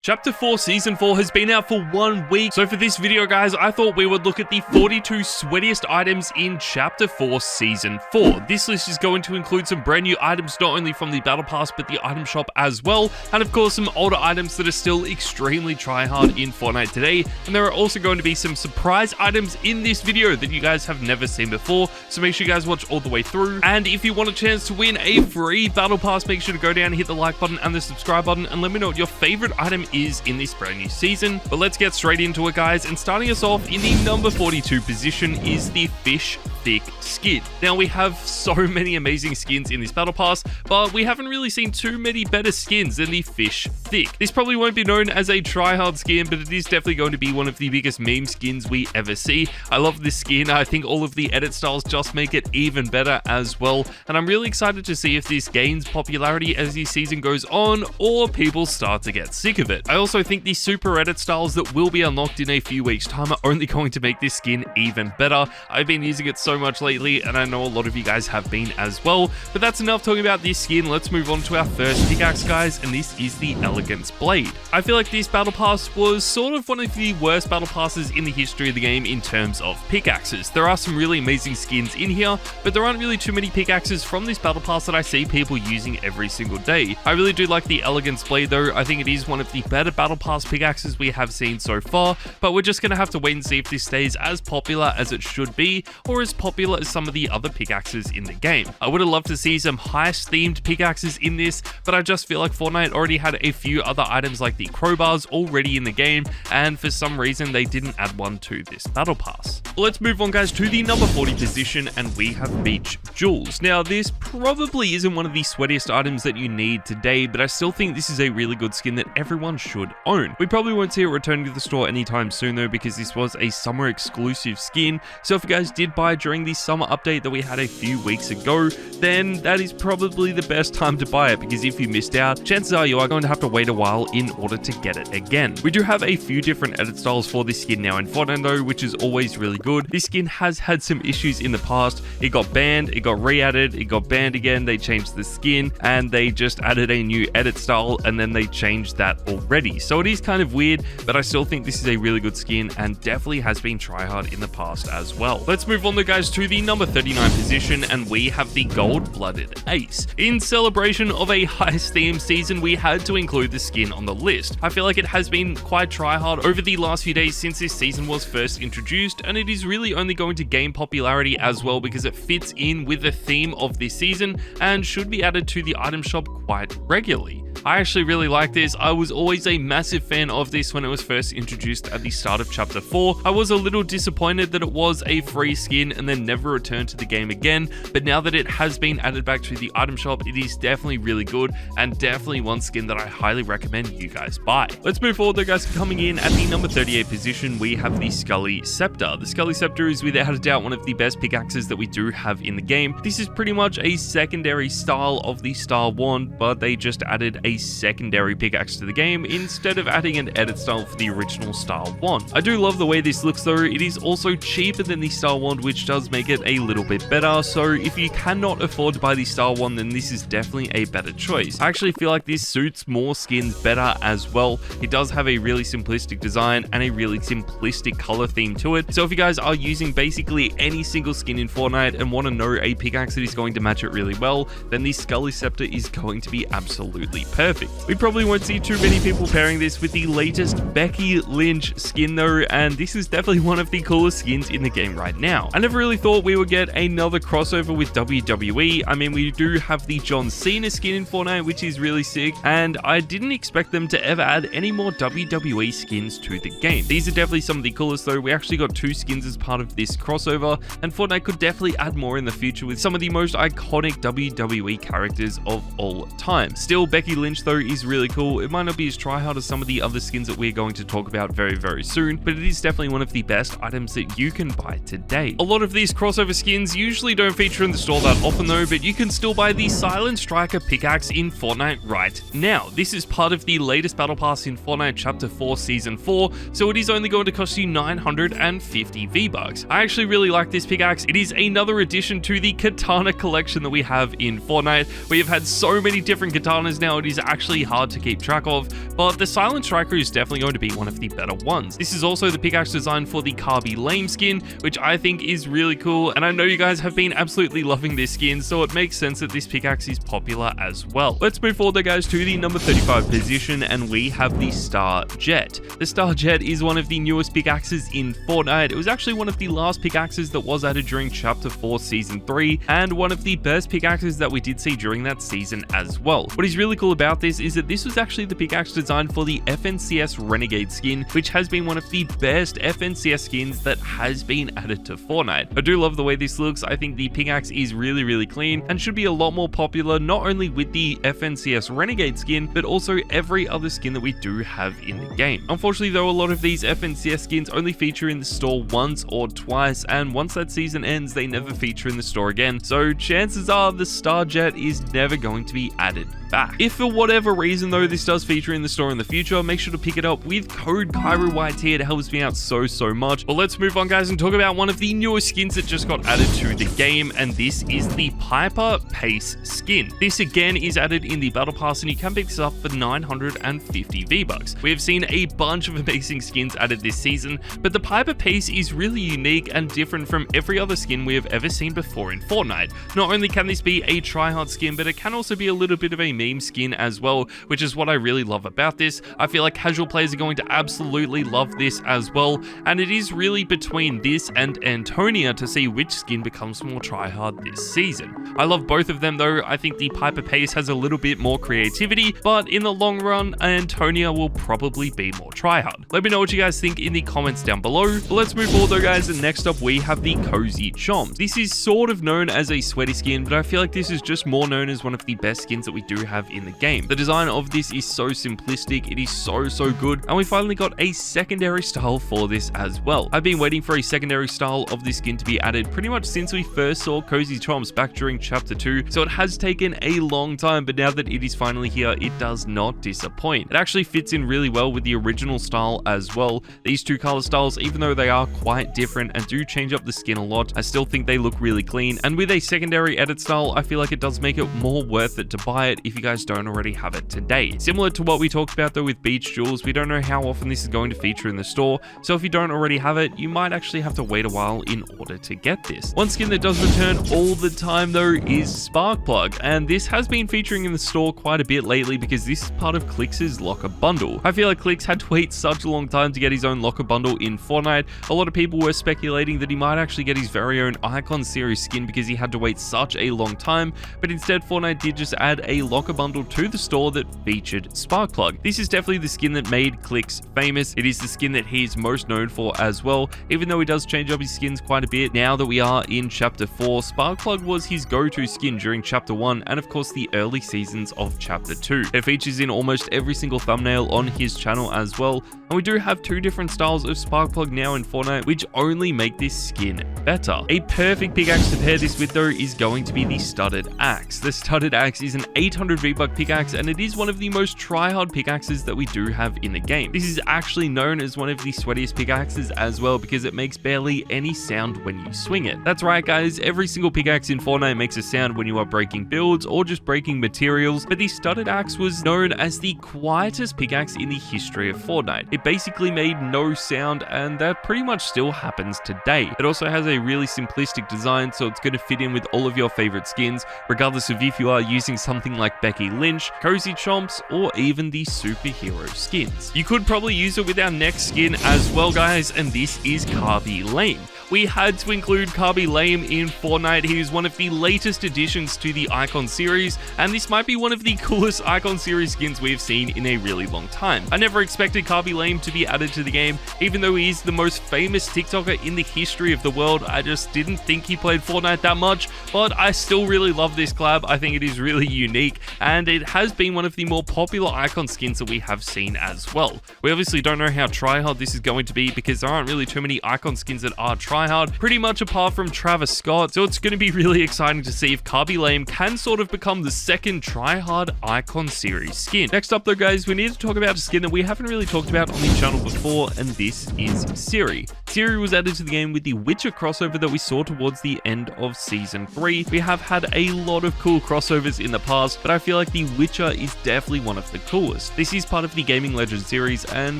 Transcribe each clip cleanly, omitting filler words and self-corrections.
Chapter 4 Season 4 has been out for 1 week, so for this video guys, I thought we would look at the 42 sweatiest items in Chapter 4 Season 4. This list is going to include some brand new items not only from the Battle Pass but the item shop as well, and of course some older items that are still extremely tryhard in Fortnite today, and there are also going to be some surprise items in this video that you guys have never seen before, so make sure you guys watch all the way through. And if you want a chance to win a free Battle Pass, make sure to go down and hit the like button and the subscribe button and let me know what your favorite item is in this brand new season. But let's get straight into it guys, and starting us off in the number 42 position is the Fish Thick skin. Now we have so many amazing skins in this Battle Pass, but we haven't really seen too many better skins than the Fish Thick. This probably won't be known as a tryhard skin, but it is definitely going to be one of the biggest meme skins we ever see. I love this skin. I think all of the edit styles just make it even better as well, and I'm really excited to see if this gains popularity as the season goes on or people start to get sick of it. I also think the super edit styles that will be unlocked in a few weeks time are only going to make this skin even better. I've been using it so much lately, and I know a lot of you guys have been as well, but that's enough talking about this skin. Let's move on to our first pickaxe guys, and this is the Elegance Blade. I feel like this battle pass was sort of one of the worst battle passes in the history of the game in terms of pickaxes. There are some really amazing skins in here, but there aren't really too many pickaxes from this battle pass that I see people using every single day. I really do like the Elegance Blade though. I think it is one of the better battle pass pickaxes we have seen so far, but we're just going to have to wait and see if this stays as popular as it should be, or as popular as some of the other pickaxes in the game. I would have loved to see some heist themed pickaxes in this, but I just feel like Fortnite already had a few other items like the crowbars already in the game, and for some reason they didn't add one to this battle pass. Let's move on guys to the number 40 position, and we have Beach Jewels. Now this probably isn't one of the sweatiest items that you need today, but I still think this is a really good skin that everyone should own. We probably won't see it returning to the store anytime soon though, because this was a summer exclusive skin, so if you guys did buy during the summer update that we had a few weeks ago, then that is probably the best time to buy it, because if you missed out, chances are you are going to have to wait a while in order to get it again. We do have a few different edit styles for this skin now in Fortnite though, which is always really good. This skin has had some issues in the past. It got banned, it got re-added, it got banned again, they changed the skin, and they just added a new edit style, and then they changed that already. So it is kind of weird, but I still think this is a really good skin and definitely has been tryhard in the past as well. Let's move on though guys to the number 39 position, and we have the Gold-Blooded Ace. In celebration of a heist themed season, we had to include the skin on the list. I feel like it has been quite tryhard over the last few days since this season was first introduced, and it is really only going to gain popularity as well because it fits in with the theme of this season and should be added to the item shop quite regularly. I actually really like this. I was always a massive fan of this when it was first introduced at the start of Chapter 4. I was a little disappointed that it was a free skin and then never returned to the game again, but now that it has been added back to the item shop, it is definitely really good and definitely one skin that I highly recommend you guys buy. Let's move forward though guys. Coming in at the number 38 position, we have the Scully Scepter. The Scully Scepter is without a doubt one of the best pickaxes that we do have in the game. This is pretty much a secondary style of the Star Wand, but they just added a secondary pickaxe to the game instead of adding an edit style for the original Star Wand. I do love the way this looks though. It is also cheaper than the Star Wand, which does make it a little bit better, so if you cannot afford to buy the Star Wand, then this is definitely a better choice. I actually feel like this suits more skins better as well. It does have a really simplistic design and a really simplistic color theme to it, so if you guys are using basically any single skin in Fortnite and want to know a pickaxe that is going to match it really well, then the Scully Scepter is going to be absolutely perfect. We probably won't see too many people pairing this with the latest Becky Lynch skin though, and this is definitely one of the coolest skins in the game right now. I never really thought we would get another crossover with WWE. I mean, we do have the John Cena skin in Fortnite, which is really sick, and I didn't expect them to ever add any more WWE skins to the game. These are definitely some of the coolest though. We actually got 2 skins as part of this crossover, and Fortnite could definitely add more in the future with some of the most iconic WWE characters of all time. Still, Becky Lynch though is really cool. It might not be as tryhard as some of the other skins that we're going to talk about very soon, but it is definitely one of the best items that you can buy today. A lot of these crossover skins usually don't feature in the store that often though, but you can still buy the Silent Striker pickaxe in Fortnite right now. This is part of the latest battle pass in Fortnite Chapter 4 Season 4, so it is only going to cost you 950 V-Bucks. I actually really like this pickaxe. It is another addition to the katana collection that we have in Fortnite. We have had so many different katanas now, it it is actually hard to keep track of, but the Silent Striker is definitely going to be one of the better ones. This is also the pickaxe design for the Carby Lame skin, which I think is really cool, and I know you guys have been absolutely loving this skin, so it makes sense that this pickaxe is popular as well. Let's move forward though, guys, to the number 35 position, and we have the Star Jet. The Star Jet is one of the newest pickaxes in Fortnite. It was actually one of the last pickaxes that was added during Chapter 4 Season 3, and one of the best pickaxes that we did see during that season as well. What is really cool about this is that this was actually the pickaxe designed for the FNCS Renegade skin, which has been one of the best FNCS skins that has been added to Fortnite. I do love the way this looks. I think the pickaxe is really clean and should be a lot more popular, not only with the FNCS Renegade skin, but also every other skin that we do have in the game. Unfortunately though, a lot of these FNCS skins only feature in the store once or twice, and once that season ends, they never feature in the store again. So chances are the Star Jet is never going to be added back. If for whatever reason though this does feature in the store in the future, make sure to pick it up with code KYROYT. It helps me out so much. But let's move on, guys, and talk about one of the newest skins that just got added to the game, and this is the Piper Pace skin. This again is added in the Battle Pass, and you can pick this up for 950 V-Bucks. We have seen a bunch of amazing skins added this season, but the Piper Pace is really unique and different from every other skin we have ever seen before in Fortnite. Not only can this be a tryhard skin, but it can also be a little bit of a meme skin as well, which is what I really love about this. I feel like casual players are going to absolutely love this as well, and it is really between this and Antonia to see which skin becomes more tryhard this season. I love both of them though. I think the Piper Pace has a little bit more creativity, but in the long run, Antonia will probably be more tryhard. Let me know what you guys think in the comments down below. But let's move forward though, guys, and next up we have the Cozy Chomps. This is sort of known as a sweaty skin, but I feel like this is just more known as one of the best skins that we do have in the game. The design of this is so simplistic, it is so good, and we finally got a secondary style for this as well. I've been waiting for a secondary style of this skin to be added pretty much since we first saw Cozy Chomps back during Chapter 2, so it has taken a long time, but now that it is finally here, it does not disappoint. It actually fits in really well with the original style as well. These two color styles, even though they are quite different and do change up the skin a lot, I still think they look really clean, and with a secondary edit style, I feel like it does make it more worth it to buy it if you guys don't already have it today. Similar to what we talked about though with Beach Jewels, we don't know how often this is going to feature in the store, so if you don't already have it, you might actually have to wait a while in order to get this. One skin that does return all the time though is Sparkplug, and this has been featuring in the store quite a bit lately because this is part of Clix's locker bundle. I feel like Clix had to wait such a long time to get his own locker bundle in Fortnite. A lot of people were speculating that he might actually get his very own Icon series skin because he had to wait such a long time, but instead Fortnite did just add a locker bundle to the store that featured Sparkplug. This is definitely the skin that made Clix famous. It is the skin that he's most known for as well, even though he does change up his skins quite a bit. Now that we are in Chapter 4, Sparkplug was his go-to skin during Chapter 1 and of course the early seasons of Chapter 2. It features in almost every single thumbnail on his channel as well, and we do have two different styles of Sparkplug now in Fortnite, which only make this skin better. A perfect pickaxe to pair this with though is going to be the Studded Axe. The Studded Axe is an 800 V-Buck pickaxe, and it is one of the most tryhard pickaxes that we do have in the game. This is actually known as one of the sweatiest pickaxes as well because it makes barely any sound when you swing it. That's right, guys, every single pickaxe in Fortnite makes a sound when you are breaking builds or just breaking materials, but the Studded Axe was known as the quietest pickaxe in the history of Fortnite. It basically made no sound, and that pretty much still happens today. It also has a really simplistic design, so it's going to fit in with all of your favorite skins, regardless of if you are using something like Becky Lynch, Cozy Chomps, or even the superhero skins. You could probably use it with our next skin as well, guys, and this is Carby Lame. We had to include Carby Lame in Fortnite. He is one of the latest additions to the Icon series, and this might be one of the coolest Icon series skins we've seen in a really long time. I never expected Carby Lame to be added to the game, even though he is the most famous TikToker in the history of the world. I just didn't think he played Fortnite that much, but I still really love this collab. I think it is really unique, and it has been one of the more popular Icon skins that we have seen as well. We obviously don't know how tryhard this is going to be because there aren't really too many Icon skins that are tryhard, pretty much apart from Travis Scott, so it's going to be really exciting to see if Carby Lame can sort of become the second tryhard Icon series skin. Next up though, guys, we need to talk about a skin that we haven't really talked about on the channel before, and this is Siri. Ciri was added to the game with the Witcher crossover that we saw towards the end of Season 3. We have had a lot of cool crossovers in the past, but I feel like the Witcher is definitely one of the coolest. This is part of the Gaming Legends series, and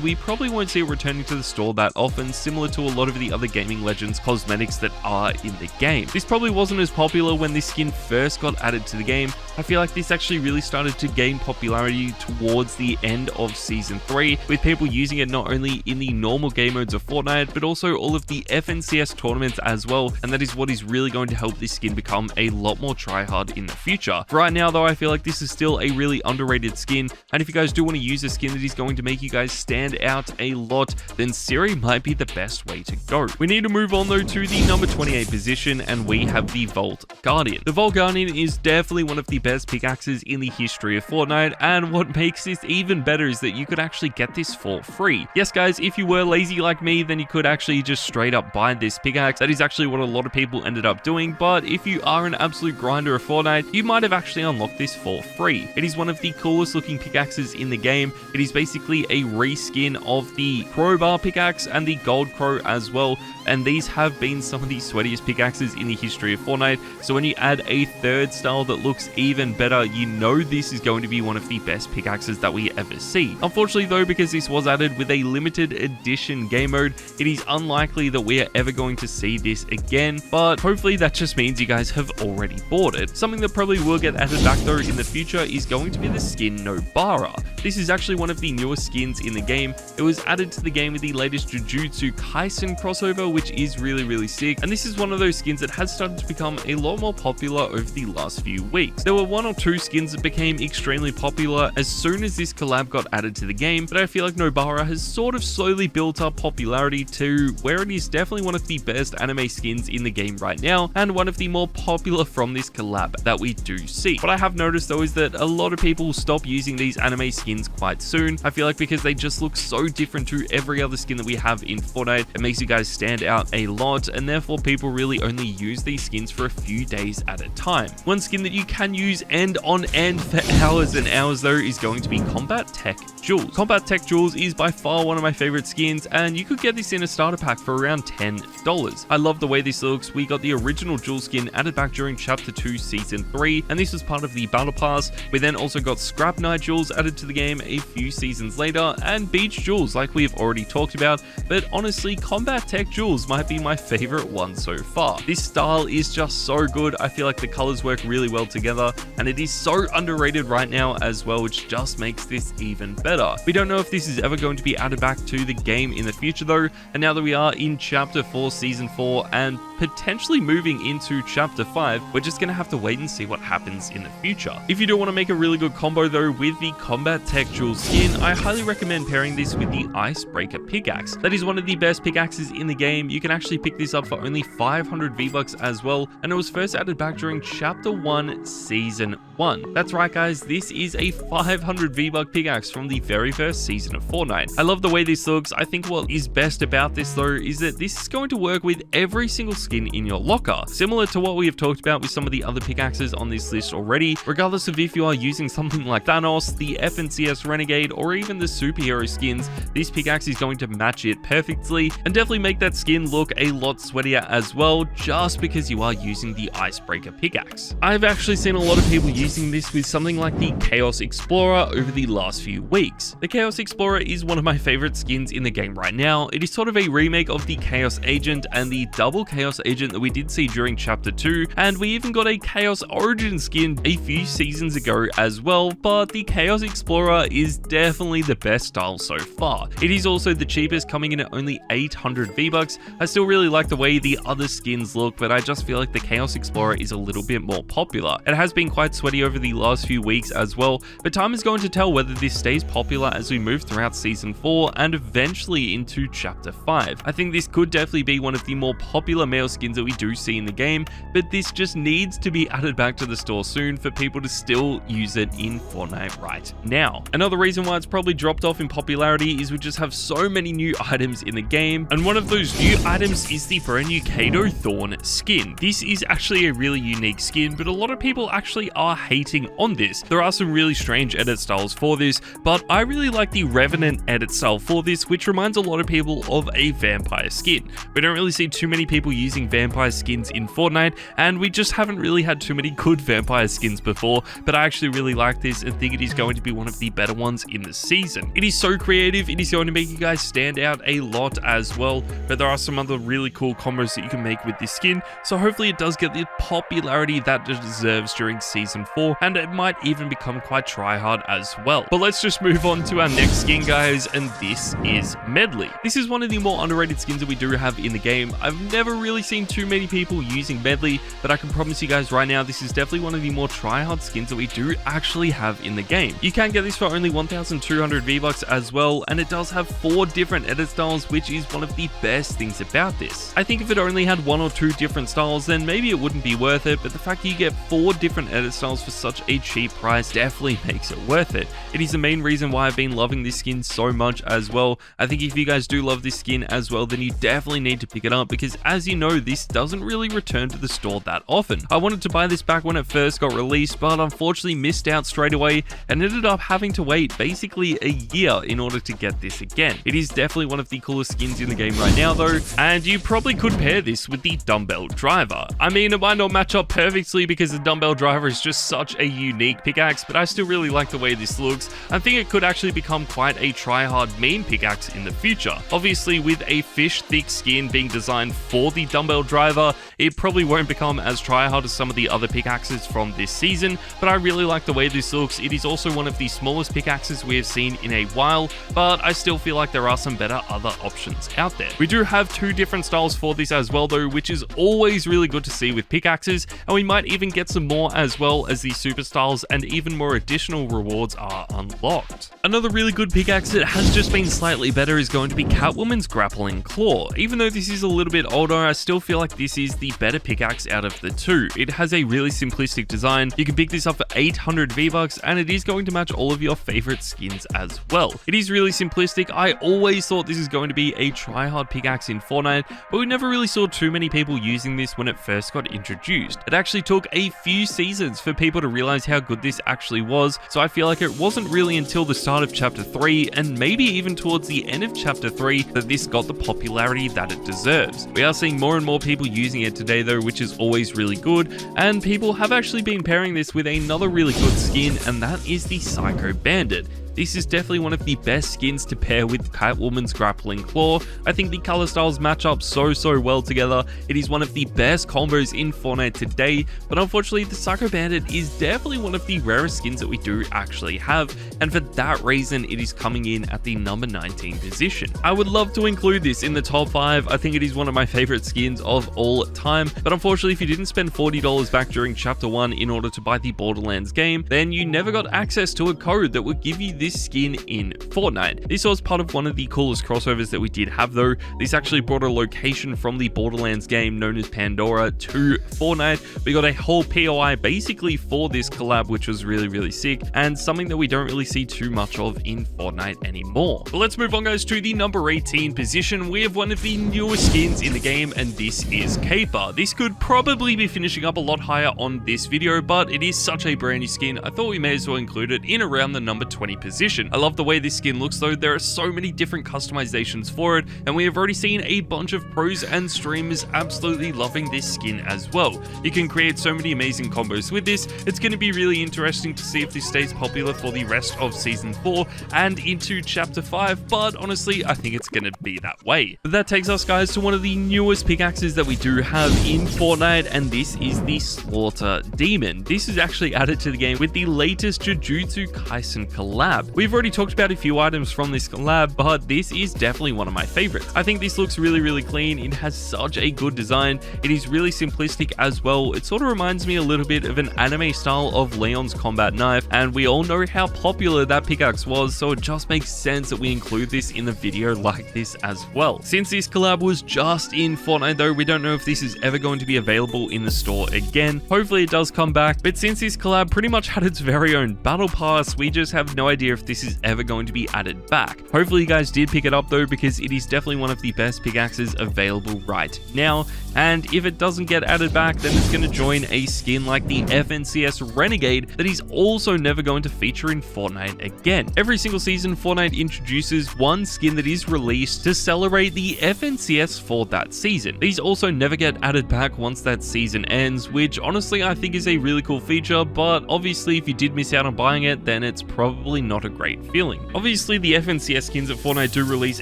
we probably won't see it returning to the store that often, similar to a lot of the other Gaming Legends cosmetics that are in the game. This probably wasn't as popular when this skin first got added to the game. I feel like this actually really started to gain popularity towards the end of Season 3, with people using it not only in the normal game modes of Fortnite, but also all of the FNCS tournaments as well, and that is what is really going to help this skin become a lot more tryhard in the future. For right now though, I feel like this is still a really underrated skin, and if you guys do want to use a skin that is going to make you guys stand out a lot, then Ciri might be the best way to go. We need to move on though to the number 28 position, and we have the Vault Guardian. The Vault Guardian is definitely one of the best pickaxes in the history of Fortnite, and what makes this even better is that you could actually get this for free. Yes guys, if you were lazy like me, then you could actually just straight up buy this pickaxe. That is actually what a lot of people ended up doing, but if you are an absolute grinder of Fortnite, you might have actually unlocked this for free. It is one of the coolest looking pickaxes in the game. It is basically a reskin of the crowbar pickaxe and the gold crow as well, and these have been some of the sweatiest pickaxes in the history of Fortnite, so when you add a third style that looks even better, you know this is going to be one of the best pickaxes that we ever see. Unfortunately though, because this was added with a limited edition game mode, it is unlikely that we are ever going to see this again, but hopefully that just means you guys have already bought it. Something that probably will get added back though in the future is going to be the skin Nobara. This is actually one of the newest skins in the game. It was added to the game with the latest Jujutsu Kaisen crossover, which is really sick, and this is one of those skins that has started to become a lot more popular over the last few weeks. There were one or two skins that became extremely popular as soon as this collab got added to the game, but I feel like Nobara has sort of slowly built up popularity to where it is definitely one of the best anime skins in the game right now, and one of the more popular from this collab that we do see. What I have noticed though is that a lot of people stop using these anime skins quite soon. I feel like because they just look so different to every other skin that we have in Fortnite, it makes you guys stand out a lot, and therefore people really only use these skins for a few days at a time. One skin that you can use end on end for hours and hours though is going to be Combat Tech Jewels. Combat Tech Jewels is by far one of my favorite skins, and you could get this in a starter pack for around $10. I love the way this looks. We got the original Jewel skin added back during Chapter 2 Season 3, and this was part of the Battle Pass. We then also got Scrap Knight Jewels added to the game a few seasons later, and Beach Jewels like we've already talked about, but honestly Combat Tech Jewels might be my favorite one so far. This style is just so good. I feel like the colors work really well together, and it is so underrated right now as well, which just makes this even better. We don't know if this is ever going to be added back to the game in the future though, and now that we are in Chapter 4 Season 4 and potentially moving into Chapter 5, we're just going to have to wait and see what happens in the future. If you do want to make a really good combo though with the Combat Tech Jewels skin, I highly recommend pairing this with the Icebreaker pickaxe. That is one of the best pickaxes in the game. You can actually pick this up for only 500 V-Bucks as well, and it was first added back during Chapter 1 Season 1. That's right guys, this is a 500 V-Buck pickaxe from the very first season of Fortnite. I love the way this looks. I think what is best about this though is that this is going to work with every single skin in your locker, similar to what we have talked about with some of the other pickaxes on this list already. Regardless of if you are using something like Thanos, the FNCS Renegade, or even the superhero skins, this pickaxe is going to match it perfectly and definitely make that skin look a lot sweatier as well, just because you are using the Icebreaker pickaxe. I've actually seen a lot of people using this with something like the Chaos Explorer over the last few weeks. The Chaos Explorer is one of my favorite skins in the game right now. It is sort of a remake of the Chaos Agent and the double Chaos Agent that we did see during Chapter 2, and we even got a Chaos Origin skin a few seasons ago as well, but the Chaos Explorer is definitely the best style so far. It is also the cheapest, coming in at only 800 V-Bucks. I still really like the way the other skins look, but I just feel like the Chaos Explorer is a little bit more popular. It has been quite sweaty over the last few weeks as well, but time is going to tell whether this stays popular as we move throughout Season 4 and eventually into Chapter 5. I think this could definitely be one of the more popular male skins that we do see in the game, but this just needs to be added back to the store soon for people to still use it in Fortnite right now. Another reason why it's probably dropped off in popularity is we just have so many new items in the game, and one of those new items is the brand new Kato Thorn skin. This is actually a really unique skin, but a lot of people actually are hating on this. There are some really strange edit styles for this, but I really like the Revenant edit style for this, which reminds a lot of people of a vampire skin. We don't really see too many people using vampire skins in Fortnite, and we just haven't really had too many good vampire skins before, but I actually really like this and think it is going to be one of the better ones in the season. It is so creative, it is going to make you guys stand out a lot as well, but there are some other really cool combos that you can make with this skin, so hopefully it does get the popularity that it deserves during Season 4, and it might even become quite tryhard as well. But let's just move on to our next skin, guys, and this is Medley. This is one of the more underrated skins that we do have in the game. I've never really seen too many people using Medley, but I can promise you guys right now, this is definitely one of the more tryhard skins that we do actually have in the game. You can get this for only 1,200 V-Bucks as well, and it does have 4 different edit styles, which is one of the best things about this. I think if it only had 1 or 2 different styles, then maybe it wouldn't be worth it, but the fact that you get 4 different edit styles for such a cheap price definitely makes it worth it. It is the main reason why I've been loving this skin so much as well. I think if you guys do love this skin as well, then you definitely need to pick it up, because as you know, this doesn't really return to the store that often. I wanted to buy this back when it first got released, but unfortunately missed out straight away and ended up having to wait basically a year in order to get this again. It is definitely one of the coolest skins in the game right now though, and you probably could pair this with the dumbbell driver. I mean, it might not match up perfectly because the dumbbell driver is just such a unique pickaxe, but I still really like the way this looks. I think it could actually become quite a tryhard meme pickaxe in the future. Obviously, with a fish thick skin being designed for the dumbbell driver, it probably won't become as tryhard as some of the other pickaxes from this season, but I really like the way this looks. It is also one of the smallest pickaxes we have seen in a while, but I still feel like there are some better other options out there. We do have 2 different styles for this as well though, which is always really good to see with pickaxes, and we might even get some more as well as the super styles, and even more additional rewards are unlocked. Another really good pickaxe that has just been slightly better is going to be Catwoman's grappling claw. Even though this is a little bit older, I still feel like this is the better pickaxe out of the 2. It has a really simplistic design. You can pick this up for 800 V-Bucks, and it is going to match all of your favorite skins as well. It is really simplistic. I always thought this is going to be a tryhard pickaxe in Fortnite, but we never really saw too many people using this when it first got introduced. It actually took a few seasons for people to realize how good this actually was, so I feel like it wasn't really until the start of Chapter 3, and maybe even towards the end of Chapter 3, that this got the popularity that it deserves. We are seeing more and more people using it today though, which is always really good, and people have actually been pairing this with another really good skin, and that is the Psycho Bandit. This is definitely one of the best skins to pair with Catwoman's grappling claw. I think the color styles match up so well together. It is one of the best combos in Fortnite today, but unfortunately the Psycho Bandit is definitely one of the rarest skins that we do actually have, and for that reason it is coming in at the number 19 position. I would love to include this in the top 5. I think it is one of my favorite skins of all time, but unfortunately if you didn't spend $40 back during Chapter 1 in order to buy the Borderlands game, then you never got access to a code that would give you this skin in Fortnite. This was part of one of the coolest crossovers that we did have though. This actually brought a location from the Borderlands game known as Pandora to Fortnite. We got a whole POI basically for this collab, which was really sick, and something that we don't really see too much of in Fortnite anymore. But let's move on, guys, to the number 18 position. We have one of the newest skins in the game, and this is Caper. This could probably be finishing up a lot higher on this video, but it is such a brand new skin, I thought we may as well include it in around the number 20 position. I love the way this skin looks though. There are so many different customizations for it, and we have already seen a bunch of pros and streamers absolutely loving this skin as well. You can create so many amazing combos with this. It's going to be really interesting to see if this stays popular for the rest of Season 4 and into Chapter 5, but honestly I think it's going to be that way. But that takes us, guys, to one of the newest pickaxes that we do have in Fortnite, and this is the Slaughter Demon. This is actually added to the game with the latest Jujutsu Kaisen collab. We've already talked about a few items from this collab, but this is definitely one of my favorites. I think this looks really clean. It has such a good design. It is really simplistic as well. It sort of reminds me a little bit of an anime style of Leon's combat knife, and we all know how popular that pickaxe was, so it just makes sense that we include this in the video like this as well. Since this collab was just in Fortnite though, we don't know if this is ever going to be available in the store again. Hopefully it does come back, but since this collab pretty much had its very own battle pass, we just have no idea idea if this is ever going to be added back. Hopefully you guys did pick it up though, because it is definitely one of the best pickaxes available right now. And if it doesn't get added back, then it's going to join a skin like the FNCS Renegade that is also never going to feature in Fortnite again. Every single season, Fortnite introduces one skin that is released to celebrate the FNCS for that season. These also never get added back once that season ends, which honestly I think is a really cool feature, but obviously if you did miss out on buying it, then it's probably not a great feeling. Obviously the FNCS skins that Fortnite do release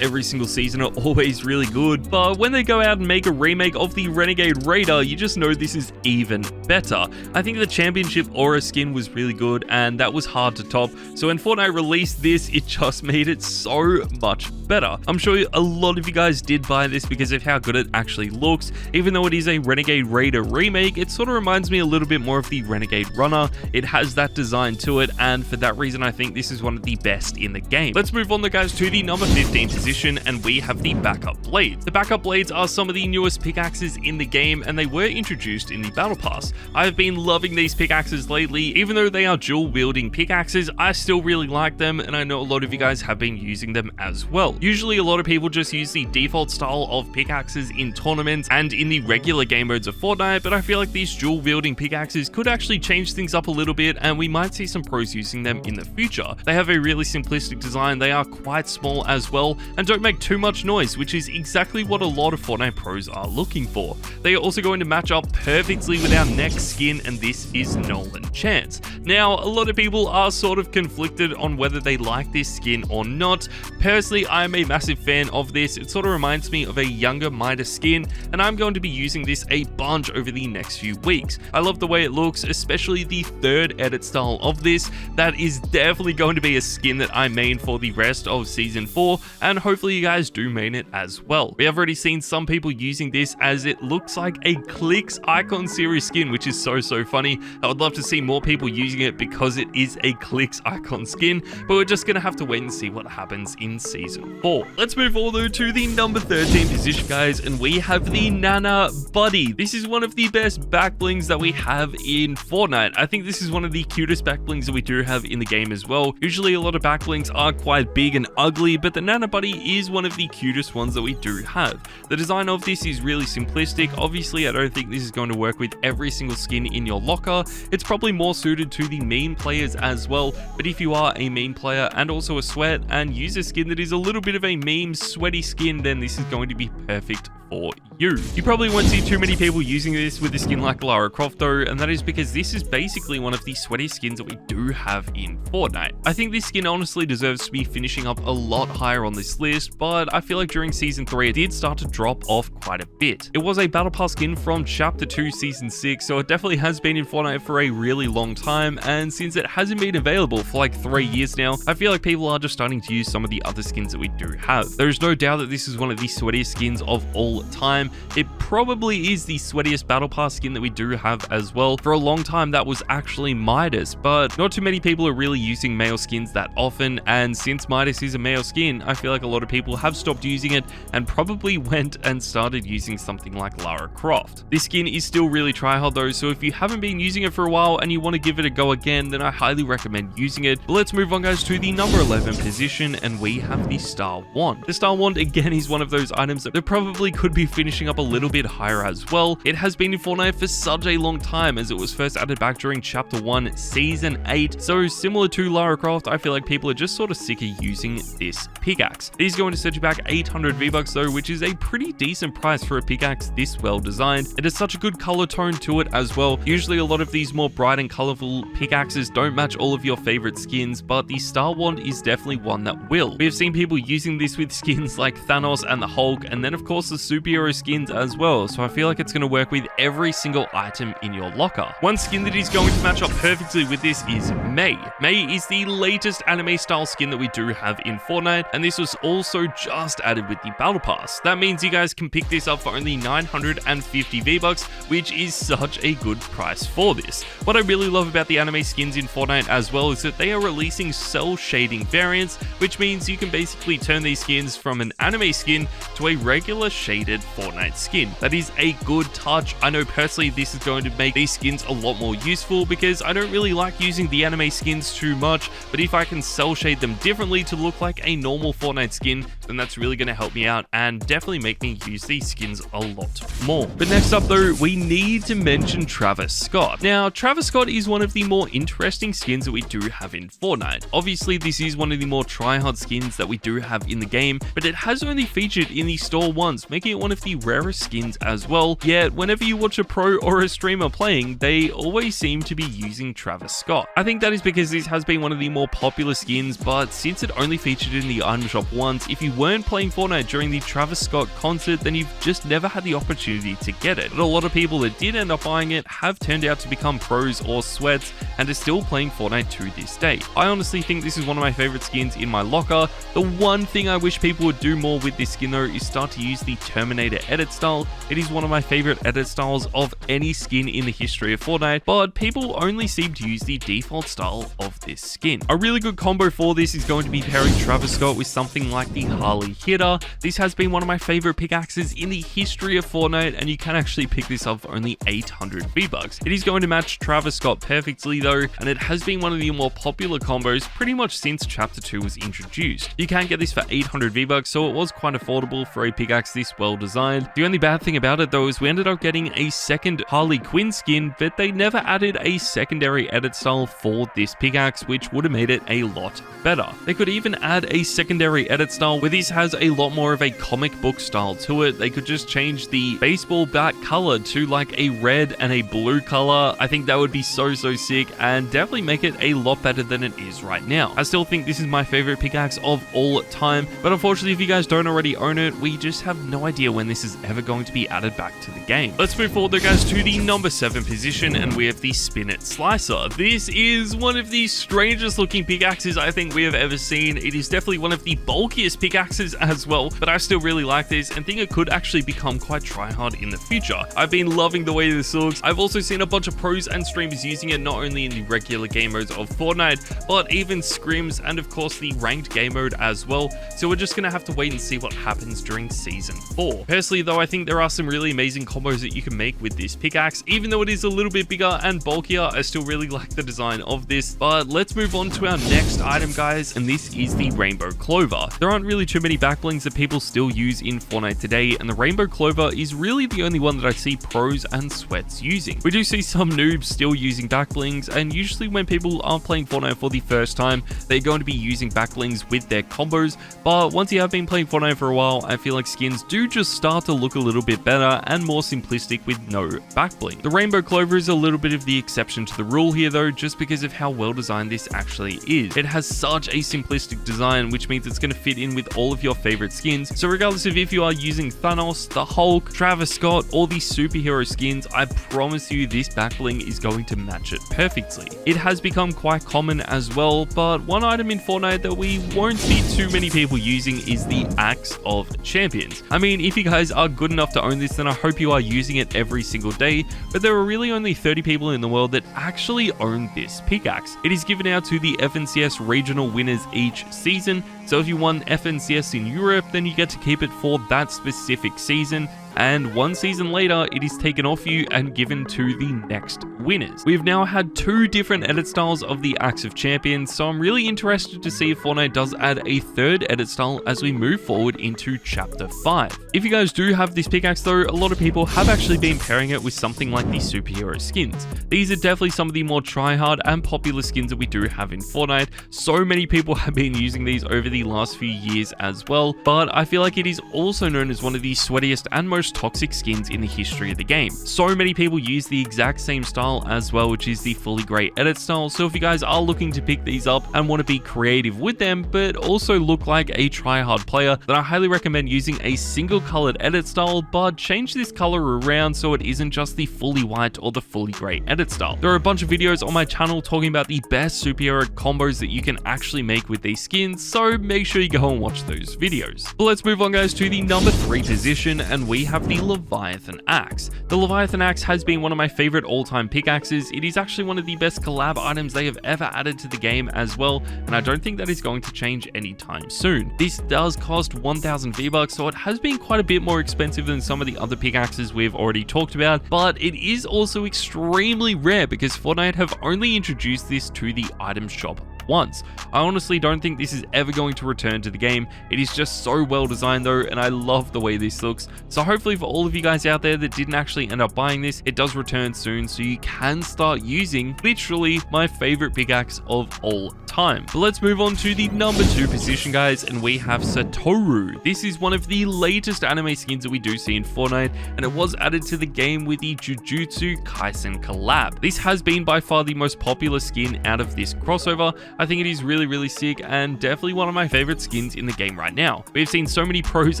every single season are always really good, but when they go out and make a remake of the Renegade Raider, you just know this is even better. I think the Championship Aura skin was really good, and that was hard to top, so when Fortnite released this, it just made it so much better. I'm sure a lot of you guys did buy this because of how good it actually looks. Even though it is a Renegade Raider remake, it sort of reminds me a little bit more of the Renegade Runner. It has that design to it, and for that reason I think this is one of the best in the game. Let's move on though guys to the number 15 position, and we have the backup blades. The backup blades are some of the newest pickaxes in the game, and they were introduced in the battle pass. I have been loving these pickaxes lately. Even though they are dual wielding pickaxes, I still really like them, and I know a lot of you guys have been using them as well. Usually a lot of people just use the default style of pickaxes in tournaments and in the regular game modes of Fortnite, but I feel like these dual wielding pickaxes could actually change things up a little bit, and we might see some pros using them in the future. They have a really simplistic design, they are quite small as well, and don't make too much noise, which is exactly what a lot of Fortnite pros are looking for. They are also going to match up perfectly with our next skin, and this is Nolan Chance. Now, a lot of people are sort of conflicted on whether they like this skin or not. Personally, I am a massive fan of this. It sort of reminds me of a younger Midas skin, and I'm going to be using this a bunch over the next few weeks. I love the way it looks, especially the third edit style of this. That is definitely going to be a skin that I main for the rest of Season 4, and hopefully you guys do main it as well. We have already seen some people using this as it looks like a Clicks Icon series skin, which is so funny. I would love to see more people using it because it is a Clicks Icon skin, but we're just going to have to wait and see what happens in Season 4. Let's move on though to the number 13 position guys, and we have the Nana Buddy. This is one of the best back blings that we have in Fortnite. I think this is one of the cutest back blings that we do have in the game as well. Usually a lot of back blings are quite big and ugly, but the Nana Buddy is one of the cutest ones that we do have. The design of this is really simplistic. Obviously I don't think this is going to work with every single skin in your locker. It's probably more suited to the meme players as well, but if you are a meme player and also a sweat and use a skin that is a little bit of a meme sweaty skin, then this is going to be perfect for you. You probably won't see too many people using this with a skin like Lara Croft though, and that is because this is basically one of the sweaty skins that we do have in Fortnite. I think this skin honestly deserves to be finishing up a lot higher on this list, but I feel like during Season 3 it did start to drop off quite a bit. It was a Battle Pass skin from Chapter 2 Season 6, so it definitely has been in Fortnite for a really long time, and since it hasn't been available for like 3 years now, I feel like people are just starting to use some of the other skins that we do have. There is no doubt that this is one of the sweatiest skins of all time. It probably is the sweatiest Battle Pass skin that we do have as well. For a long time that was actually Midas, but not too many people are really using male skins that often, and since Midas is a male skin, I feel like a lot of people have stopped using it and probably went and started using something like Lara Croft. This skin is still really tryhard though, so if you haven't been using it for a while and you want to give it a go again, then I highly recommend using it. But let's move on guys to the number 11 position, and we have the Star Wand. The Star Wand again is one of those items that probably could be finishing up a little bit higher as well. It has been in Fortnite for such a long time, as it was first added back during Chapter 1 Season 8, so similar to Lara Croft, I feel like people are just sort of sick of using this pickaxe. It is going to set you back 800 V-Bucks though, which is a pretty decent price for a pickaxe this well designed. It has such a good color tone to it as well. Usually a lot of these more bright and colorful pickaxes don't match all of your favorite skins, but the Star Wand is definitely one that will. We have seen people using this with skins like Thanos and the Hulk, and then of course the superhero skins as well, so I feel like it's going to work with every single item in your locker. One skin that is going to match up perfectly with this is Mei. Mei is the latest anime style skin that we do have in Fortnite, and this was also just added with the Battle Pass. That means you guys can pick this up for only 950 V-Bucks, which is such a good price for this. What I really love about the anime skins in Fortnite as well is that they are releasing cell shading variants, which means you can basically turn these skins from an anime skin to a regular shaded Fortnite skin. skin. That is a good touch. I know personally this is going to make these skins a lot more useful because I don't really like using the anime skins too much, but if I can cell shade them differently to look like a normal Fortnite skin, then that's really going to help me out and definitely make me use these skins a lot more. But next up though, we need to mention Travis Scott. Now, Travis Scott is one of the more interesting skins that we do have in Fortnite. Obviously, this is one of the more tryhard skins that we do have in the game, but it has only featured in the store once, making it one of the rarest skins as well. Yet, whenever you watch a pro or a streamer playing, they always seem to be using Travis Scott. I think that is because this has been one of the more popular skins, but since it only featured in the item shop once, if you weren't playing Fortnite during the Travis Scott concert, then you've just never had the opportunity to get it. But a lot of people that did end up buying it have turned out to become pros or sweats and are still playing Fortnite to this day. I honestly think this is one of my favorite skins in my locker. The one thing I wish people would do more with this skin though is start to use the Terminator edit style. It is one of my favorite edit styles of any skin in the history of Fortnite, but people only seem to use the default style of this skin. A really good combo for this is going to be pairing Travis Scott with something like the Harley Hitter. This has been one of my favorite pickaxes in the history of Fortnite, and you can actually pick this up for only 800 V-Bucks. It is going to match Travis Scott perfectly though, and it has been one of the more popular combos pretty much since Chapter 2 was introduced. You can get this for 800 V-Bucks, so it was quite affordable for a pickaxe this well designed. The only bad thing about it though is we ended up getting a second Harley Quinn skin, but they never added a secondary edit style for this pickaxe, which would have made it a lot better. They could even add a secondary edit style where this has a lot more of a comic book style to it. They could just change the baseball bat color to like a red and a blue color. I think that would be so sick and definitely make it a lot better than it is right now. I still think this is my favorite pickaxe of all time, but unfortunately if you guys don't already own it, we just have no idea when this is ever going to be added back to the game. Let's move forward though guys to the number 7 position, and we have the Spin It Slicer. This is one of the strangest looking pickaxes I think we have ever seen. It is definitely one of the bulkiest pickaxes as well, but I still really like this and think it could actually become quite tryhard in the future. I've been loving the way this looks. I've also seen a bunch of pros and streamers using it not only in the regular game modes of Fortnite, but even scrims and of course the ranked game mode as well. So we're just gonna have to wait and see what happens during season 4. Personally though, I think there are some really amazing combos that you can make with this pickaxe. Even though it is a little bit bigger and bulkier, I still really like the design of this. But let's move on to our next item guys, and this is the Rainbow Clover. There aren't really too many backblings that people still use in Fortnite today, and the Rainbow Clover is really the only one that I see pros and sweats using. We do see some noobs still using backblings, and usually when people are playing Fortnite for the first time, they're going to be using backblings with their combos. But once you have been playing Fortnite for a while, I feel like skins do just start to look a little bit better and more simplistic with no backbling. The Rainbow Clover is a little bit of the exception to the rule here though, just because of how well designed this actually is. It has such a simplistic design, which means it's going to fit in with all of your favorite skins. So regardless of if you are using Thanos, the Hulk, Travis Scott, or the superhero skins, I promise you this backbling is going to match it perfectly. It has become quite common as well, but one item in Fortnite that we won't see too many people using is the Axe of Champions. I mean, if you guys are good enough to own this, then I hope you are using it every single day, but there are really only 30 people in the world that actually own this pickaxe. It is given out to the FNCS regional winners each season, so if you won FNCS in Europe, then you get to keep it for that specific season, and one season later it is taken off you and given to the next winners. We've now had 2 different edit styles of the Axe of Champions, so I'm really interested to see if Fortnite does add a 3rd edit style as we move forward into Chapter 5. If you guys do have this pickaxe though, a lot of people have actually been pairing it with something like the superhero skins. These are definitely some of the more tryhard and popular skins that we do have in Fortnite. So many people have been using these over the last few years as well, but I feel like it is also known as one of the sweatiest and most toxic skins in the history of the game. So many people use the exact same style as well, which is the fully grey edit style. So if you guys are looking to pick these up and want to be creative with them, but also look like a tryhard player, then I highly recommend using a single colored edit style, but change this color around so it isn't just the fully white or the fully grey edit style. There are a bunch of videos on my channel talking about the best superhero combos that you can actually make with these skins, so make sure you go and watch those videos. But let's move on guys to the number 3 position, and we have have the Leviathan Axe. The Leviathan Axe has been one of my favorite all-time pickaxes. It is actually one of the best collab items they have ever added to the game as well, and I don't think that is going to change anytime soon. This does cost 1,000 V-Bucks, so it has been quite a bit more expensive than some of the other pickaxes we've already talked about, but it is also extremely rare because Fortnite have only introduced this to the item shop once. I honestly don't think this is ever going to return to the game. It is just so well designed though, and I love the way this looks. So hopefully for all of you guys out there that didn't actually end up buying this, it does return soon so you can start using literally my favorite pickaxe of all time. But let's move on to the number 2 position, guys, and we have Satoru. This is one of the latest anime skins that we do see in Fortnite, and it was added to the game with the Jujutsu Kaisen collab. This has been by far the most popular skin out of this crossover. I think it is really sick and definitely one of my favorite skins in the game right now. We've seen so many pros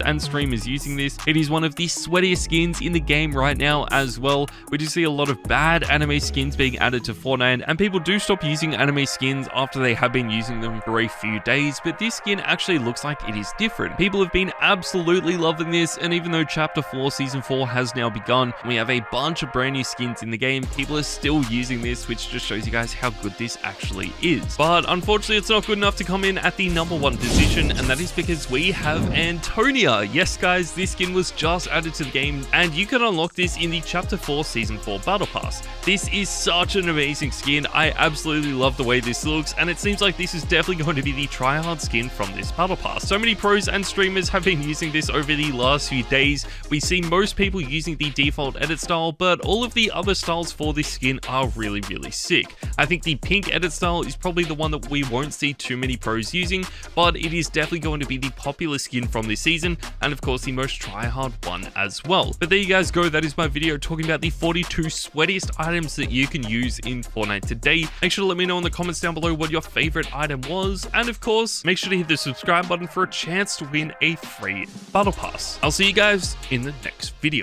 and streamers using this. It is one of the sweatiest skins in the game right now as well. We do see a lot of bad anime skins being added to Fortnite, and people do stop using anime skins after they have been using them for a few days, but this skin actually looks like it is different. People have been absolutely loving this, and even though Chapter 4 Season 4 has now begun, and we have a bunch of brand new skins in the game, people are still using this, which just shows you guys how good this actually is. But unfortunately, it's not good enough to come in at the number 1 position, and that is because we have Antonia. Yes, guys, this skin was just added to the game, and you can unlock this in the Chapter 4 Season 4 Battle Pass. This is such an amazing skin. I absolutely love the way this looks, and it seems like this is definitely going to be the TRYHARD skin from this Battle Pass. So many pros and streamers have been using this over the last few days. We see most people using the default edit style, but all of the other styles for this skin are really sick. I think the pink edit style is probably the one that we won't see too many pros using, but it is definitely going to be the popular skin from this season, and of course the most tryhard one as well. But there you guys go, that is my video talking about the 42 sweatiest items that you can use in Fortnite today. Make sure to let me know in the comments down below what your favorite item was, and of course make sure to hit the subscribe button for a chance to win a free battle pass. I'll see you guys in the next video.